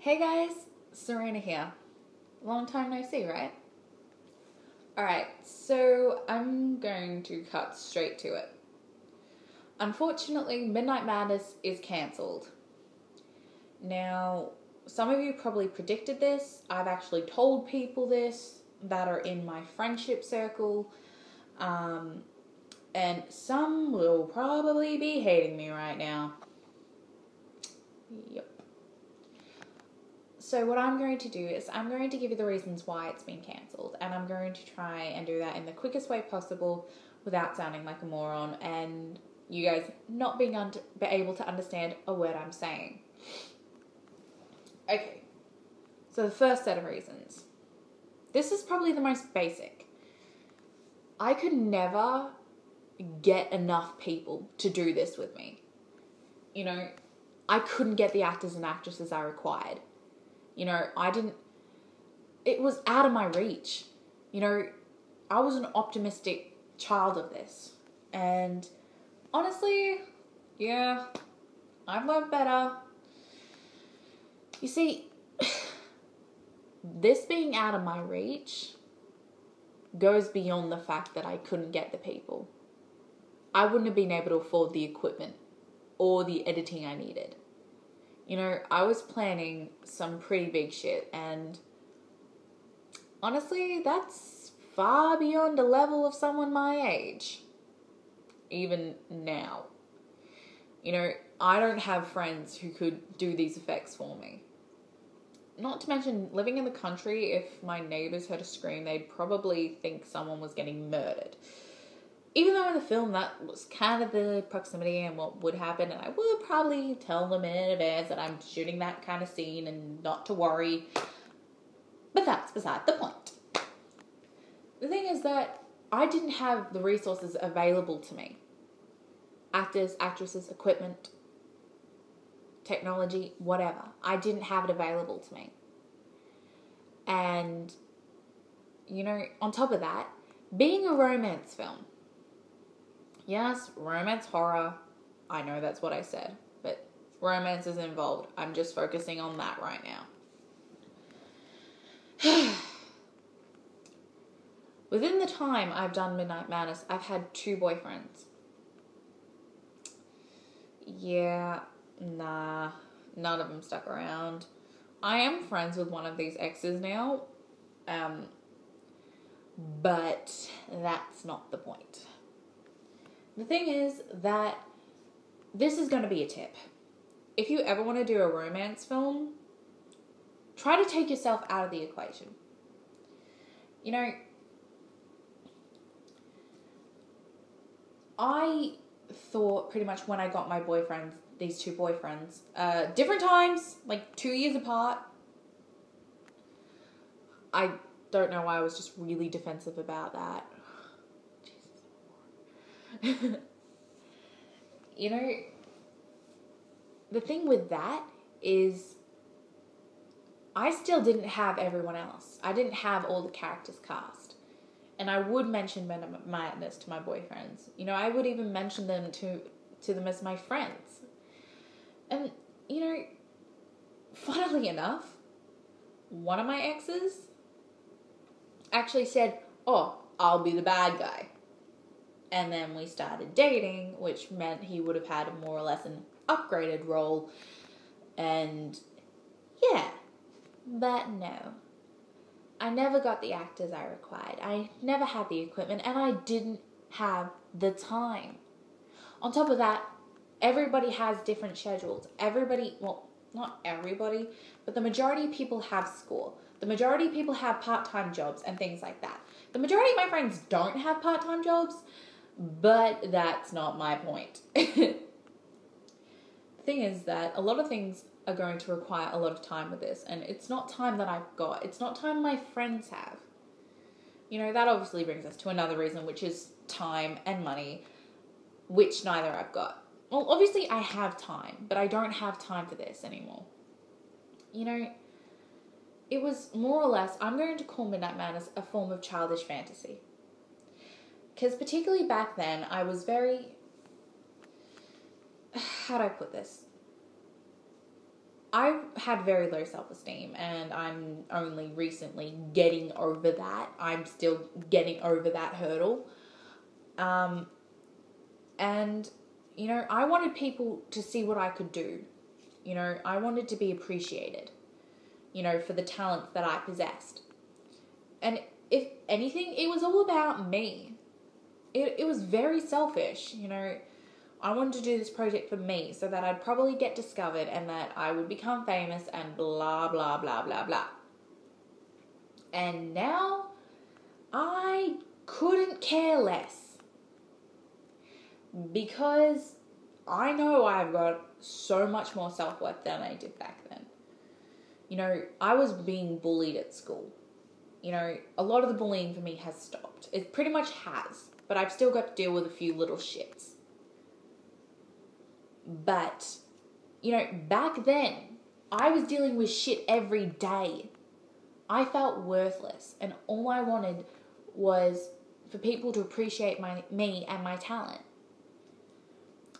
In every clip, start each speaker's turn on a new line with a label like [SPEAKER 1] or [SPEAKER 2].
[SPEAKER 1] Hey guys, Serena here. Long time no see, right? Alright, so I'm going to cut straight to it. Unfortunately, Midnight Madness is cancelled. Now, some of you probably predicted this. I've actually told people this that are in my friendship circle. And some will probably be hating me right now. Yep. So what I'm going to do is I'm going to give you the reasons why it's been cancelled, and I'm going to try and do that in the quickest way possible without sounding like a moron and you guys not being able to understand a word I'm saying. Okay, so the first set of reasons. This is probably the most basic. I could never get enough people to do this with me. You know, I couldn't get the actors and actresses I required. You know, it was out of my reach. You know, I was an optimistic child of this. And honestly, yeah, I've learned better. You see, this being out of my reach goes beyond the fact that I couldn't get the people. I wouldn't have been able to afford the equipment or the editing I needed. You know, I was planning some pretty big shit, and honestly, that's far beyond the level of someone my age. Even now. You know, I don't have friends who could do these effects for me. Not to mention, living in the country, if my neighbours heard a scream, they'd probably think someone was getting murdered. Even though in the film that was kind of the proximity and what would happen, and I would probably tell them in advance that I'm shooting that kind of scene and not to worry. But that's beside the point. The thing is that I didn't have the resources available to me. Actors, actresses, equipment, technology, whatever. I didn't have it available to me. And, you know, on top of that, being a romance film. Yes, romance horror. I know that's what I said, but romance is involved. I'm just focusing on that right now. Within the time I've done Midnight Madness, I've had 2 boyfriends. Yeah, nah, none of them stuck around. I am friends with one of these exes now, but that's not the point. The thing is that this is going to be a tip. If you ever want to do a romance film, try to take yourself out of the equation. You know, I thought pretty much when I got my boyfriends, these 2 boyfriends, different times, like 2 years apart. I don't know why I was just really defensive about that. You know, the thing with that is I still didn't have everyone else. I didn't have all the characters cast. And I would mention Madness to my boyfriends. You know, I would even mention them to them as my friends. And, you know, funnily enough, one of my exes actually said, "Oh, I'll be the bad guy." And then we started dating, which meant he would have had a more or less an upgraded role. And yeah, but no. I never got the actors I required. I never had the equipment, and I didn't have the time. On top of that, everybody has different schedules. Everybody, well, not everybody, but the majority of people have school. The majority of people have part-time jobs and things like that. The majority of my friends don't have part-time jobs, but that's not my point. The thing is that a lot of things are going to require a lot of time with this, and it's not time that I've got. It's not time my friends have. You know, that obviously brings us to another reason, which is time and money, which neither I've got. Well, obviously I have time, but I don't have time for this anymore. You know, it was more or less, I'm going to call Midnight Madness a form of childish fantasy. Because particularly back then, I was very... How do I put this? I had very low self-esteem, and I'm only recently getting over that. I'm still getting over that hurdle. And, you know, I wanted people to see what I could do. You know, I wanted to be appreciated, you know, for the talents that I possessed. And if anything, it was all about me. It was very selfish, you know. I wanted to do this project for me so that I'd probably get discovered and that I would become famous and blah, blah, blah, blah, blah. And now I couldn't care less, because I know I've got so much more self-worth than I did back then. You know, I was being bullied at school. You know, a lot of the bullying for me has stopped. It pretty much has, but I've still got to deal with a few little shits. But, you know, back then, I was dealing with shit every day. I felt worthless, and all I wanted was for people to appreciate me and my talent.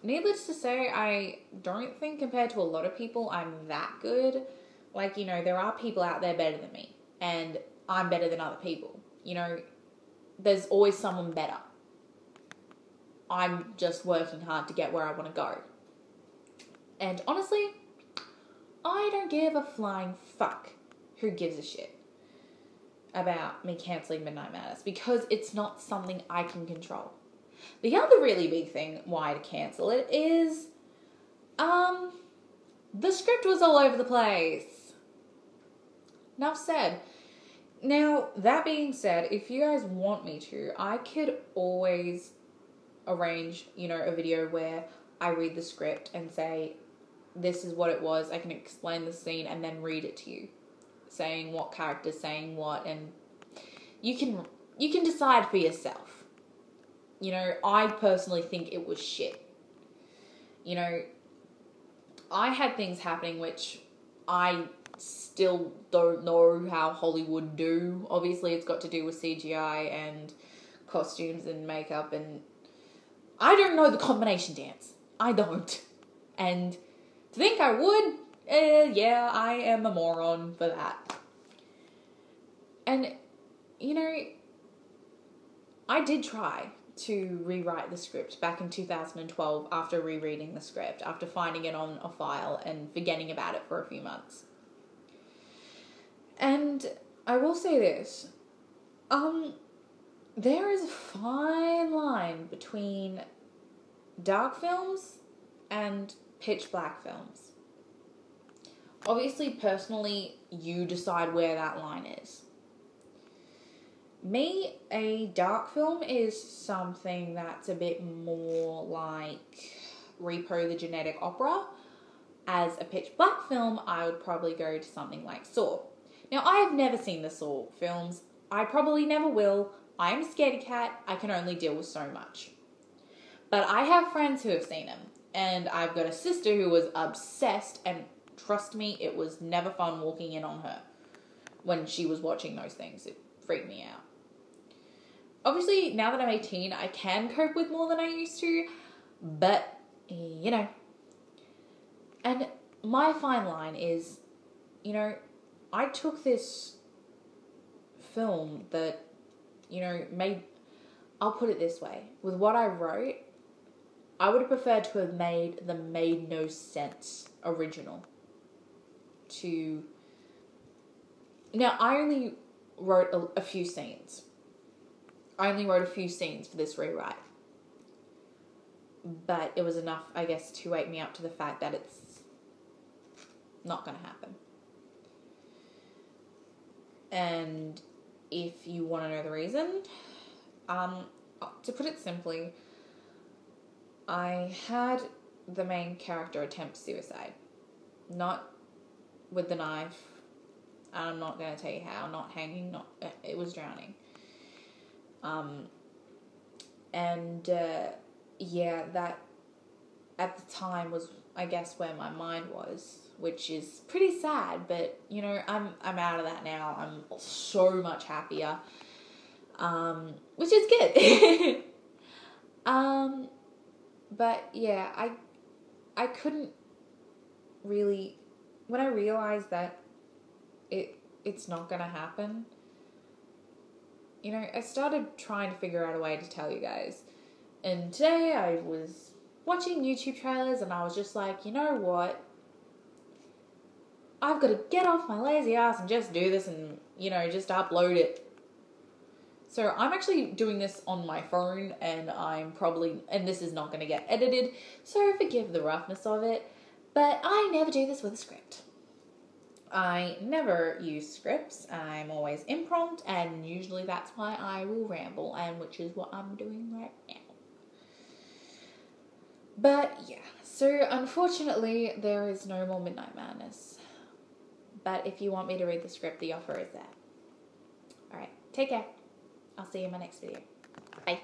[SPEAKER 1] Needless to say, I don't think compared to a lot of people I'm that good. Like, you know, there are people out there better than me, and I'm better than other people. You know, there's always someone better. I'm just working hard to get where I want to go. And honestly, I don't give a flying fuck who gives a shit about me cancelling Midnight Madness, because it's not something I can control. The other really big thing why to cancel it is, the script was all over the place. Enough said. Now, that being said, if you guys want me to, I could always arrange, you know, a video where I read the script and say, this is what it was. I can explain the scene and then read it to you, saying what character's saying what, and you can decide for yourself. You know, I personally think it was shit. You know, I had things happening which I still don't know how Hollywood do. Obviously, it's got to do with CGI and costumes and makeup, and I don't know the combination dance. I don't. And to think I would, yeah, I am a moron for that. And, you know, I did try to rewrite the script back in 2012 after rereading the script, after finding it on a file and forgetting about it for a few months. And I will say this, there is a fine line between dark films and pitch black films. Obviously, personally, you decide where that line is. Me, a dark film is something that's a bit more like Repo the Genetic Opera. As a pitch black film, I would probably go to something like Saw. Now, I have never seen the Saw films. I probably never will. I am a scaredy cat. I can only deal with so much. But I have friends who have seen them. And I've got a sister who was obsessed, and trust me, it was never fun walking in on her when she was watching those things. It freaked me out. Obviously, now that I'm 18, I can cope with more than I used to, but, you know. And my fine line is, you know, I took this film that, you know, I'll put it this way, with what I wrote, I would have preferred to have made the Made No Sense original. Now, I only wrote a few scenes. I only wrote a few scenes for this rewrite. But it was enough, I guess, to wake me up to the fact that it's not going to happen. And if you want to know the reason, to put it simply, I had the main character attempt suicide. Not with the knife. I'm not going to tell you how. Not hanging. It was drowning. Yeah, that at the time was, I guess, where my mind was, which is pretty sad, but, you know, I'm out of that now. I'm so much happier, which is good. But yeah, I couldn't really when I realized that it's not going to happen, you know, I started trying to figure out a way to tell you guys. And today I was watching YouTube trailers and I was just like, you know what? I've got to get off my lazy ass and just do this and, you know, just upload it. So I'm actually doing this on my phone and and this is not going to get edited, so forgive the roughness of it, but I never do this with a script. I never use scripts. I'm always impromptu, and usually that's why I will ramble, and which is what I'm doing right now. But yeah, so unfortunately there is no more Midnight Madness. But if you want me to read the script, the offer is there. Alright, take care. I'll see you in my next video. Bye.